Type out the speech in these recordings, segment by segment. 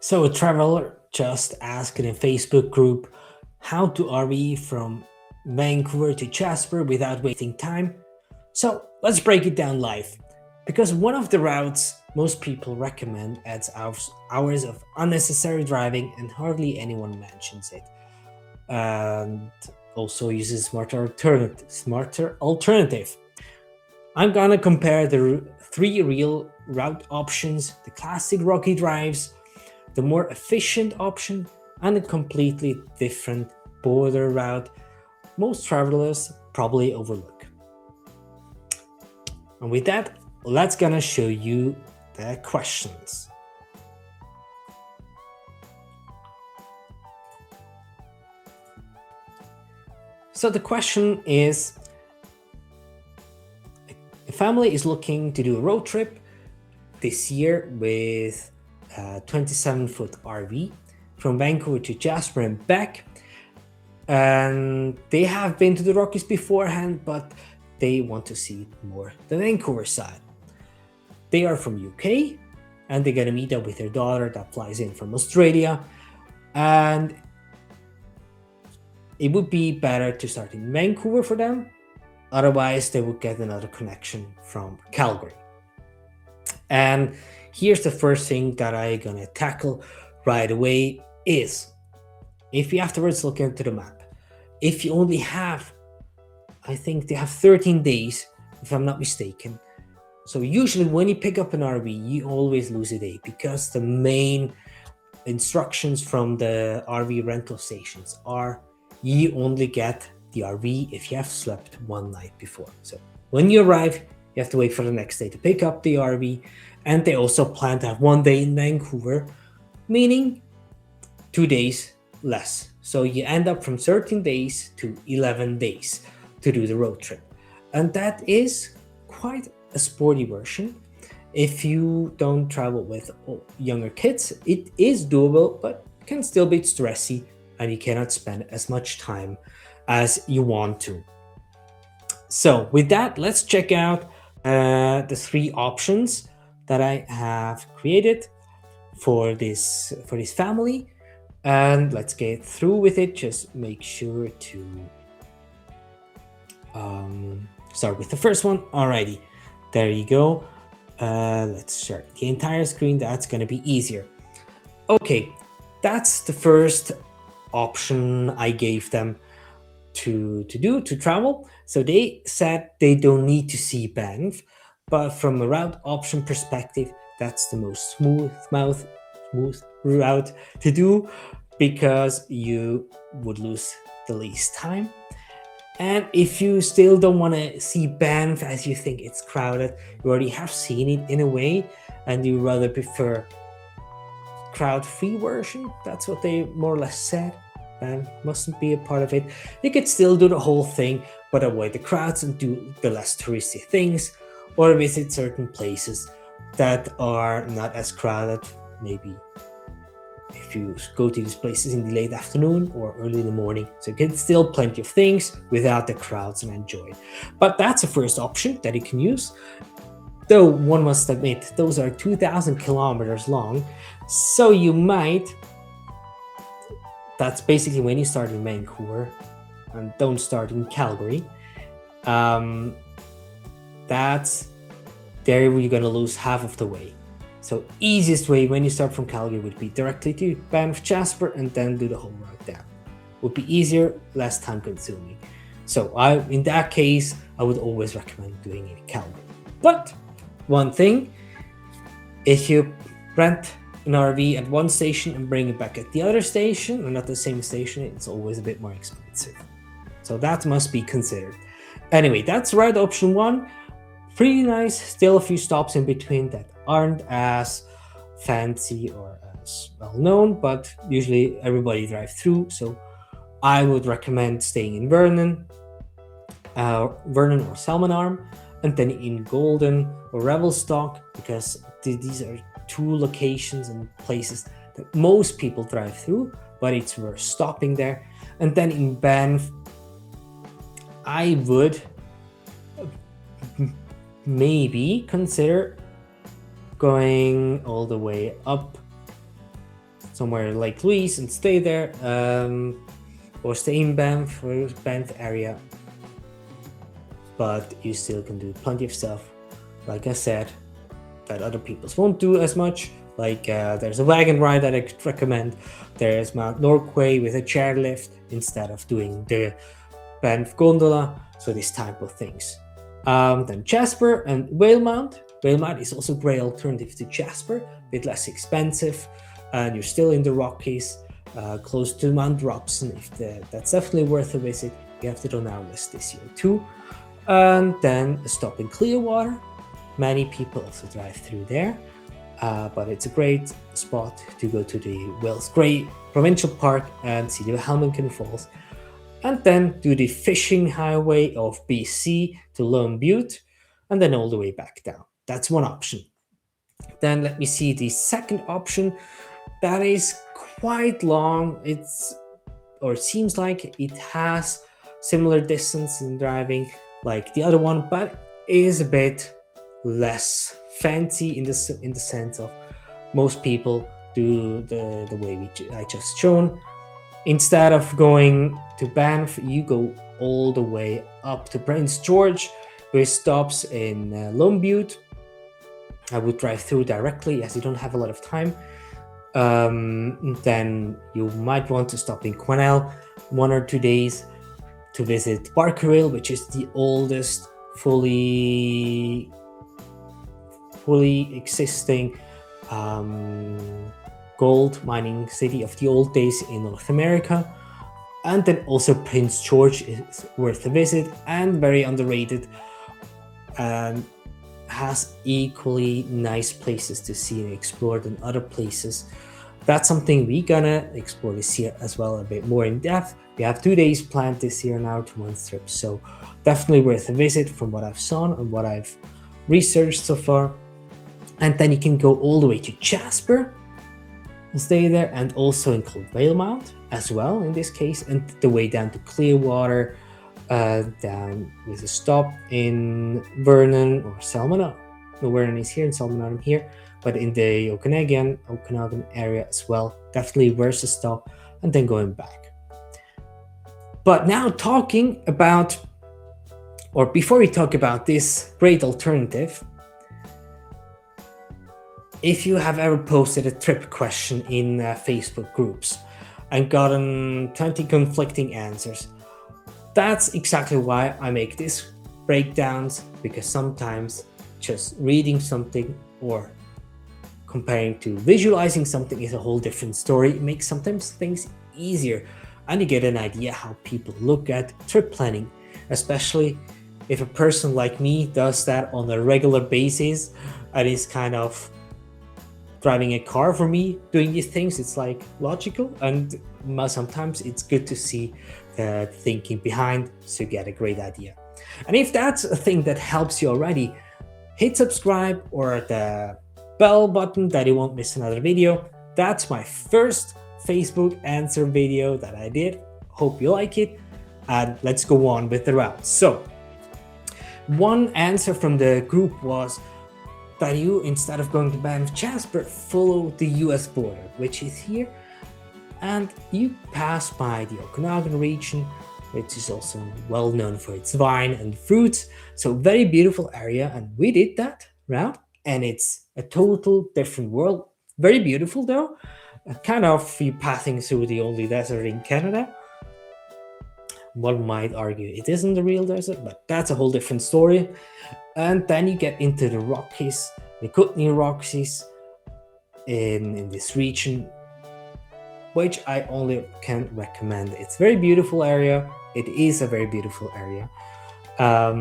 So a traveler just asked in a Facebook group how to RV from Vancouver to Jasper without wasting time. So let's break it down live. Because one of the routes most people recommend adds hours of unnecessary driving and hardly anyone mentions it. And also uses smarter alternative. I'm gonna compare the three real route options: the classic Rocky drives, the more efficient option, and a completely different border route most travelers probably overlook. And with that, let's gonna show you the questions. So the question is, a family is looking to do a road trip this year with a 27-foot RV from Vancouver to Jasper and back. And they have been to the Rockies beforehand, but they want to see more the Vancouver side. They are from UK, and they're gonna meet up with their daughter that flies in from Australia. And it would be better to start in Vancouver for them. Otherwise, they would get another connection from Calgary. And here's the first thing that I'm gonna tackle right away is, if you afterwards look into the map, if you only have, I think they have 13 days, if I'm not mistaken. So usually when you pick up an RV, you always lose a day, because the main instructions from the RV rental stations are you only get the RV if you have slept one night before. So when you arrive, you have to wait for the next day to pick up the RV. And they also plan to have one day in Vancouver, meaning 2 days less. So you end up from 13 days to 11 days to do the road trip. And that is quite a sporty version. If you don't travel with younger kids, it is doable, but can still be stressy, and you cannot spend as much time as you want to. So with that, let's check out the three options that I have created for this family, and let's get through with it. Just make sure to start with the first one. Alrighty, there you go. Let's share the entire screen. That's going to be easier. Okay, that's the first option I gave them to travel. So they said they don't need to see Banff, but from a route option perspective, that's the most smooth route to do, because you would lose the least time. And if you still don't want to see Banff as you think it's crowded, you already have seen it in a way, and you rather prefer crowd-free version, that's what they more or less said, and mustn't be a part of it. You could still do the whole thing, but avoid the crowds and do the less touristy things, or visit certain places that are not as crowded. Maybe if you go to these places in the late afternoon or early in the morning, so you can still plenty of things without the crowds and enjoy it. But that's the first option that you can use. Though one must admit, those are 2,000 kilometers long, so you might, that's basically when you start in Vancouver and don't start in Calgary. That's there you're gonna lose half of the way. So easiest way when you start from Calgary would be directly to Banff-Jasper and then do the whole route down. Would be easier, less time consuming. So in that case, I would always recommend doing it in Calgary. But one thing, if you rent an RV at one station and bring it back at the other station, or not the same station, it's always a bit more expensive. So that must be considered. Anyway, that's route option one. Pretty nice, still a few stops in between that aren't as fancy or as well known, but usually everybody drives through. So I would recommend staying in Vernon or Salmon Arm, and then in Golden or Revelstock, because these are two locations and places that most people drive through, but it's worth stopping there. And then in Banff, I would maybe consider going all the way up somewhere like Louise and stay there, or stay in Banff or Banff area. But you still can do plenty of stuff, like I said, that other people won't do as much. Like there's a wagon ride that I could recommend. There's Mount Norquay with a chairlift instead of doing the Banff gondola. So these type of things. Then Jasper and Whale Mount. Whale Mount is also a great alternative to Jasper, a bit less expensive, and you're still in the Rockies, close to Mount Robson. That's definitely worth a visit. We have it on our list this year too. And then a stop in Clearwater. Many people also drive through there, but it's a great spot to go to the Wales Grey Provincial Park and see the Helmenken Falls. And then do the fishing highway of BC to Lone Butte, and then all the way back down. That's one option. Then let me see the second option. That is quite long. It seems like it has similar distance in driving like the other one, but is a bit less fancy in the sense of most people do the way I just shown. Instead of going to Banff, you go all the way up to Prince George with stops in Lone Butte. I would drive through directly as you don't have a lot of time. Then you might want to stop in Quesnel 1 or 2 days to visit Barkerville, which is the oldest fully existing gold mining city of the old days in North America. And then also Prince George is worth a visit and very underrated, and has equally nice places to see and explore than other places. That's something we're gonna explore this year as well, a bit more in depth. We have 2 days planned this year now, 2-month trip, so definitely worth a visit from what I've seen and what I've researched so far. And then you can go all the way to Jasper and stay there, and also include Whale Mount as well in this case, and the way down to Clearwater, down with a stop in Vernon or Salmon. No, Vernon is here and Salmon I'm here, but in the Okanagan area as well. Definitely worth a stop, and then going back. But now talking about, or before we talk about this great alternative, if you have ever posted a trip question in Facebook groups and gotten 20 conflicting answers, that's exactly why I make these breakdowns, because sometimes just reading something or comparing to visualizing something is a whole different story. It makes sometimes things easier, and you get an idea how people look at trip planning, especially if a person like me does that on a regular basis and is kind of driving a car for me doing these things. It's like logical, and sometimes it's good to see the thinking behind, so you get a great idea. And if that's a thing that helps you already, hit subscribe or the bell button that you won't miss another video. That's my first Facebook answer video that I did. Hope you like it, and let's go on with the route. So one answer from the group was that you, instead of going to Banff-Jasper, follow the US border, which is here, and you pass by the Okanagan region, which is also well known for its wine and fruits. So very beautiful area, and we did that route, and it's a total different world. Very beautiful though, kind of you passing through the only desert in Canada. One might argue it isn't the real desert, but that's a whole different story. And then you get into the Rockies, the Kootenay Rockies in this region, which I only can recommend. It's a very beautiful area. It is a very beautiful area. A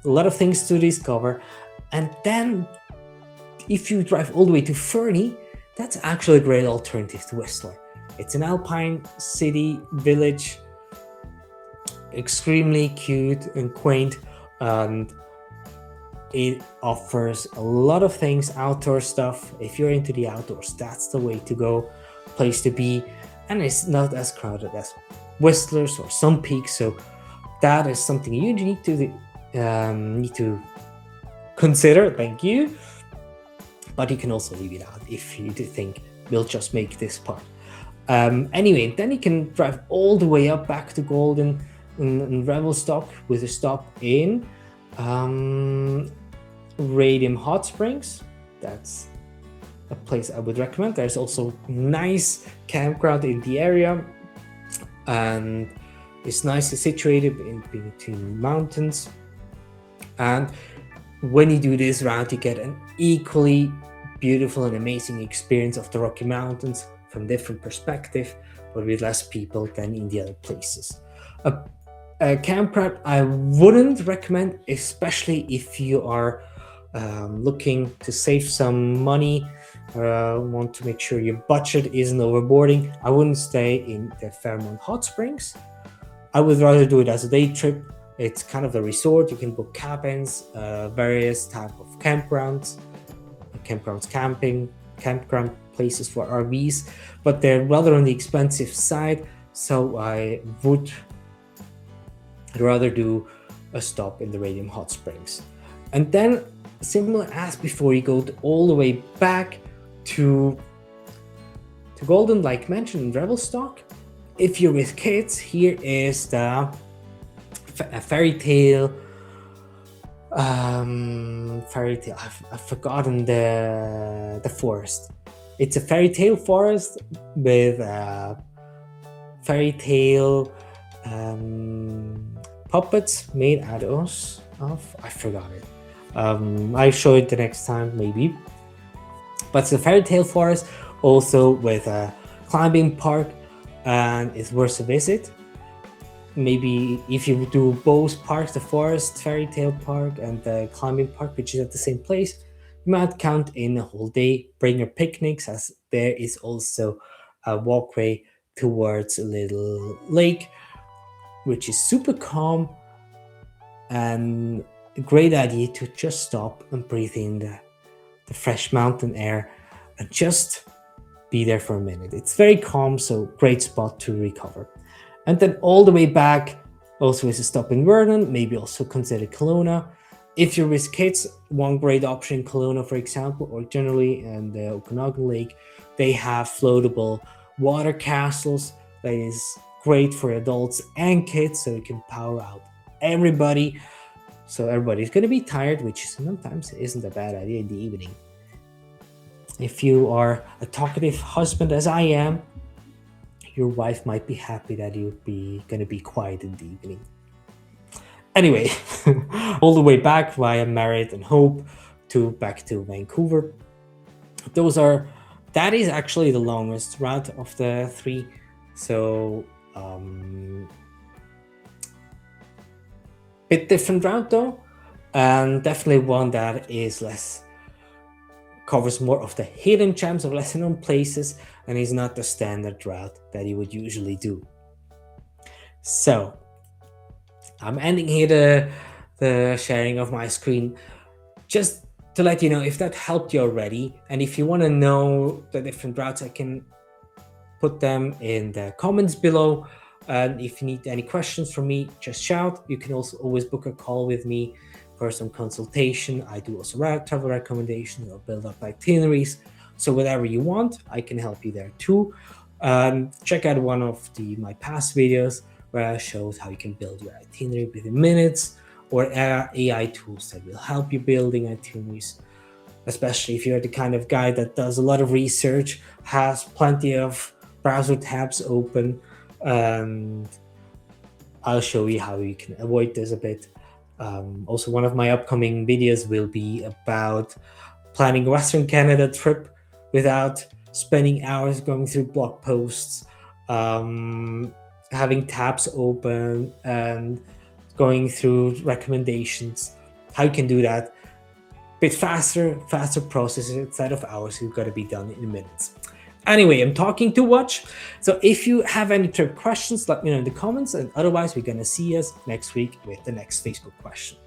lot of things to discover. And then if you drive all the way to Fernie, that's actually a great alternative to Whistler. It's an alpine city, village, extremely cute and quaint, and it offers a lot of things, outdoor stuff. If you're into the outdoors, that's the way to go, place to be, and it's not as crowded as Whistler's or some peaks. So that is something you need to consider. Thank you. But you can also leave it out if you do think we'll just make this part. Anyway, then you can drive all the way up back to Golden and Revelstock with a stop in Radium Hot Springs. That's a place I would recommend. There's also nice campground in the area, and it's nicely situated in between mountains. And when you do this route, you get an equally beautiful and amazing experience of the Rocky Mountains from different perspective, but with less people than in the other places. A campground I wouldn't recommend, especially if you are looking to save some money, want to make sure your budget isn't overboarding. I wouldn't stay in the Fairmont Hot Springs. I would rather do it as a day trip. It's kind of a resort. You can book cabins, various type of campground places for RVs, but they're rather on the expensive side. So I would rather do a stop in the Radium Hot Springs. And then, similar as before, you go all the way back to Golden, like mentioned, in Revelstock. If you're with kids, here is the fairy tale. I've forgotten the forest. It's a fairy tale forest with fairy tale puppets made out of. I forgot it. I'll show it the next time, maybe. But it's a fairy tale forest, also with a climbing park, and it's worth a visit. Maybe if you do both parks, the forest fairy tale park and the climbing park, which is at the same place, you might count in a whole day. Bring your picnics, as there is also a walkway towards a little lake, which is super calm, and a great idea to just stop and breathe in the fresh mountain air and just be there for a minute. It's very calm, so great spot to recover. And then all the way back also is a stop in Vernon, maybe also consider Kelowna. If you're with kids, one great option in Kelowna, for example, or generally in the Okanagan Lake, they have floatable water castles that is great for adults and kids, so you can power out everybody. So everybody's going to be tired, which sometimes isn't a bad idea in the evening. If you are a talkative husband, as I am, your wife might be happy that you're going to be quiet in the evening. Anyway, all the way back via Merritt and Hope back to Vancouver. That is actually the longest route of the three. So, bit different route though, and definitely one that is covers more of the hidden gems of lesser known places, and is not the standard route that you would usually do. So I'm ending here the sharing of my screen, just to let you know if that helped you already, and if you want to know the different routes, I can put them in the comments below. And if you need any questions from me, just shout. You can also always book a call with me for some consultation. I do also travel recommendations or build up itineraries. So whatever you want, I can help you there too. Check out one of my past videos where I showed how you can build your itinerary within minutes, or AI tools that will help you building itineraries, especially if you're the kind of guy that does a lot of research, has plenty of browser tabs open, and I'll show you how you can avoid this a bit. Also, one of my upcoming videos will be about planning a Western Canada trip without spending hours going through blog posts, having tabs open and going through recommendations. How you can do that a bit faster process instead of hours. You've got to be done in minutes. Anyway, I'm talking too much. So if you have any trip questions, let me know in the comments. And otherwise, we're going to see us next week with the next Facebook question.